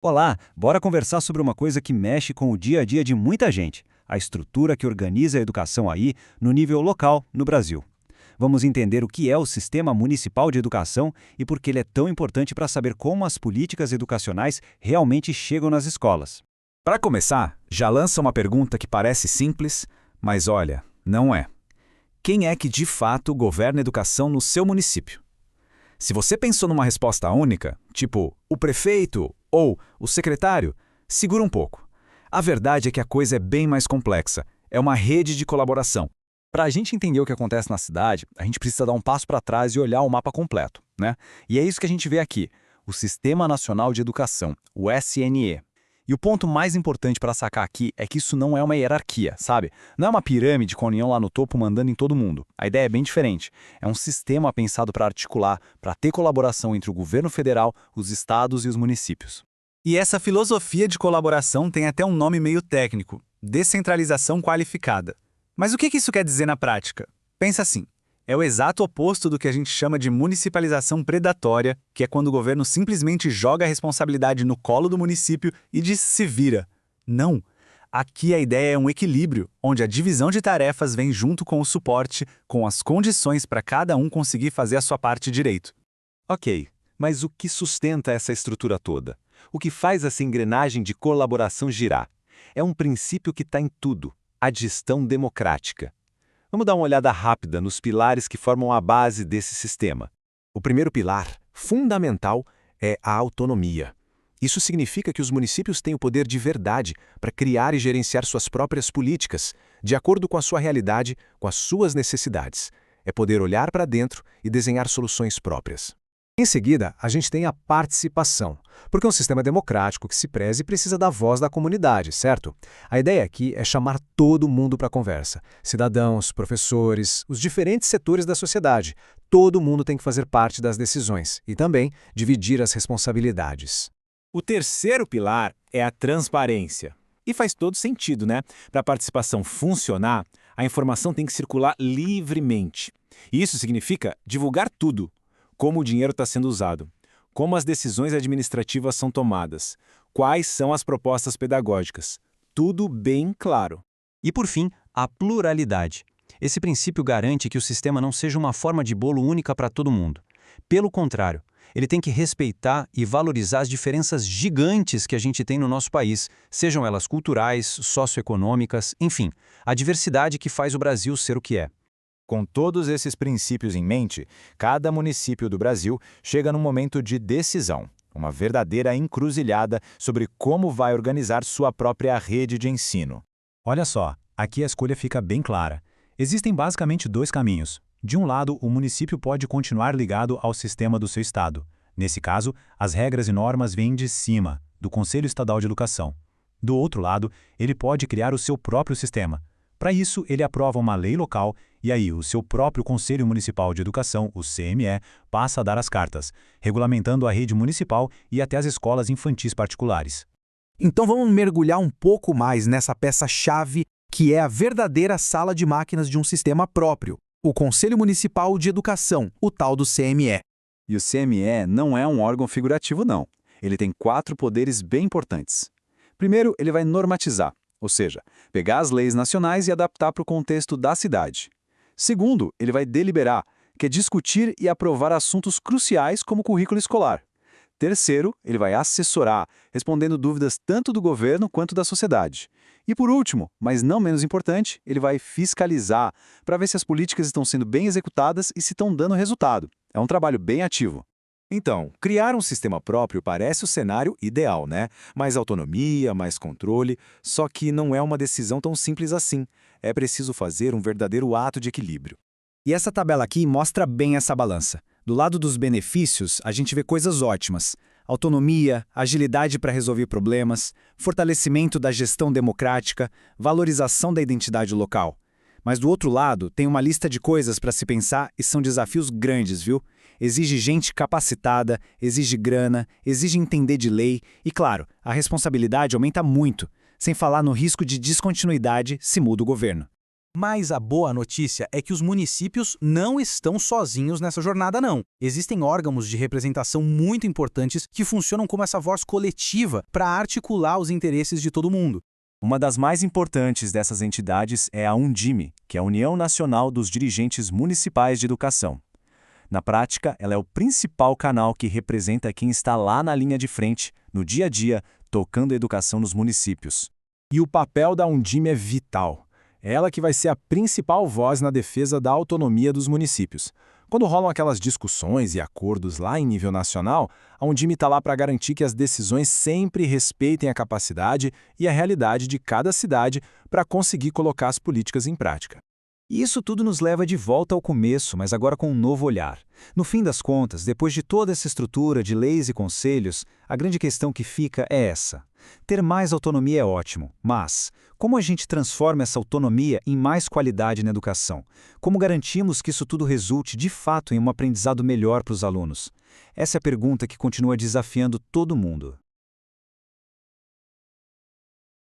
Olá, bora conversar sobre uma coisa que mexe com o dia a dia de muita gente, a estrutura que organiza a educação aí no nível local no Brasil. Vamos entender o que é o Sistema Municipal de Educação e por que ele é tão importante para saber como as políticas educacionais realmente chegam nas escolas. Para começar, já lança uma pergunta que parece simples, mas olha, não é. Quem é que de fato governa a educação no seu município? Se você pensou numa resposta única, tipo o prefeito ou o secretário, segura um pouco. A verdade é que a coisa é bem mais complexa. É uma rede de colaboração. Para a gente entender o que acontece na cidade, a gente precisa dar um passo para trás e olhar o mapa completo, né? E é isso que a gente vê aqui, o Sistema Nacional de Educação, o SNE. E o ponto mais importante para sacar aqui é que isso não é uma hierarquia, sabe? Não é uma pirâmide com a União lá no topo mandando em todo mundo. A ideia é bem diferente. É um sistema pensado para articular, para ter colaboração entre o governo federal, os estados e os municípios. E essa filosofia de colaboração tem até um nome meio técnico, descentralização qualificada. Mas o que isso quer dizer na prática? Pensa assim, é o exato oposto do que a gente chama de municipalização predatória, que é quando o governo simplesmente joga a responsabilidade no colo do município e diz se vira. Não. Aqui a ideia é um equilíbrio, onde a divisão de tarefas vem junto com o suporte, com as condições para cada um conseguir fazer a sua parte direito. Ok, mas o que sustenta essa estrutura toda? O que faz essa engrenagem de colaboração girar? É um princípio que está em tudo, a gestão democrática. Vamos dar uma olhada rápida nos pilares que formam a base desse sistema. O primeiro pilar, fundamental, é a autonomia. Isso significa que os municípios têm o poder de verdade para criar e gerenciar suas próprias políticas, de acordo com a sua realidade, com as suas necessidades. É poder olhar para dentro e desenhar soluções próprias. Em seguida, a gente tem a participação, porque um sistema democrático que se preze precisa da voz da comunidade, certo? A ideia aqui é chamar todo mundo para a conversa. Cidadãos, professores, os diferentes setores da sociedade. Todo mundo tem que fazer parte das decisões e também dividir as responsabilidades. O terceiro pilar é a transparência. E faz todo sentido, né? Para a participação funcionar, a informação tem que circular livremente. E isso significa divulgar tudo. Como o dinheiro está sendo usado, como as decisões administrativas são tomadas, quais são as propostas pedagógicas. Tudo bem claro. E por fim, a pluralidade. Esse princípio garante que o sistema não seja uma forma de bolo única para todo mundo. Pelo contrário, ele tem que respeitar e valorizar as diferenças gigantes que a gente tem no nosso país, sejam elas culturais, socioeconômicas, enfim, a diversidade que faz o Brasil ser o que é. Com todos esses princípios em mente, cada município do Brasil chega num momento de decisão, uma verdadeira encruzilhada sobre como vai organizar sua própria rede de ensino. Olha só, aqui a escolha fica bem clara. Existem basicamente dois caminhos. De um lado, o município pode continuar ligado ao sistema do seu estado. Nesse caso, as regras e normas vêm de cima, do Conselho Estadual de Educação. Do outro lado, ele pode criar o seu próprio sistema. Para isso, ele aprova uma lei local e aí o seu próprio Conselho Municipal de Educação, o CME, passa a dar as cartas, regulamentando a rede municipal e até as escolas infantis particulares. Então vamos mergulhar um pouco mais nessa peça-chave que é a verdadeira sala de máquinas de um sistema próprio, o Conselho Municipal de Educação, o tal do CME. E o CME não é um órgão figurativo, não. Ele tem 4 poderes bem importantes. Primeiro, ele vai normatizar, ou seja, pegar as leis nacionais e adaptar para o contexto da cidade. Segundo, ele vai deliberar, que é discutir e aprovar assuntos cruciais como o currículo escolar. Terceiro, ele vai assessorar, respondendo dúvidas tanto do governo quanto da sociedade. E por último, mas não menos importante, ele vai fiscalizar, para ver se as políticas estão sendo bem executadas e se estão dando resultado. É um trabalho bem ativo. Então, criar um sistema próprio parece o cenário ideal, né? Mais autonomia, mais controle, só que não é uma decisão tão simples assim. É preciso fazer um verdadeiro ato de equilíbrio. E essa tabela aqui mostra bem essa balança. Do lado dos benefícios, a gente vê coisas ótimas. Autonomia, agilidade para resolver problemas, fortalecimento da gestão democrática, valorização da identidade local. Mas do outro lado, tem uma lista de coisas para se pensar e são desafios grandes, viu? Exige gente capacitada, exige grana, exige entender de lei e, claro, a responsabilidade aumenta muito, sem falar no risco de descontinuidade se muda o governo. Mas a boa notícia é que os municípios não estão sozinhos nessa jornada, não. Existem órgãos de representação muito importantes que funcionam como essa voz coletiva para articular os interesses de todo mundo. Uma das mais importantes dessas entidades é a Undime, que é a União Nacional dos Dirigentes Municipais de Educação. Na prática, ela é o principal canal que representa quem está lá na linha de frente, no dia a dia, tocando a educação nos municípios. E o papel da Undime é vital. Ela que vai ser a principal voz na defesa da autonomia dos municípios. Quando rolam aquelas discussões e acordos lá em nível nacional, a Undime está lá para garantir que as decisões sempre respeitem a capacidade e a realidade de cada cidade para conseguir colocar as políticas em prática. E isso tudo nos leva de volta ao começo, mas agora com um novo olhar. No fim das contas, depois de toda essa estrutura de leis e conselhos, a grande questão que fica é essa. Ter mais autonomia é ótimo, mas como a gente transforma essa autonomia em mais qualidade na educação? Como garantimos que isso tudo resulte de fato em um aprendizado melhor para os alunos? Essa é a pergunta que continua desafiando todo mundo.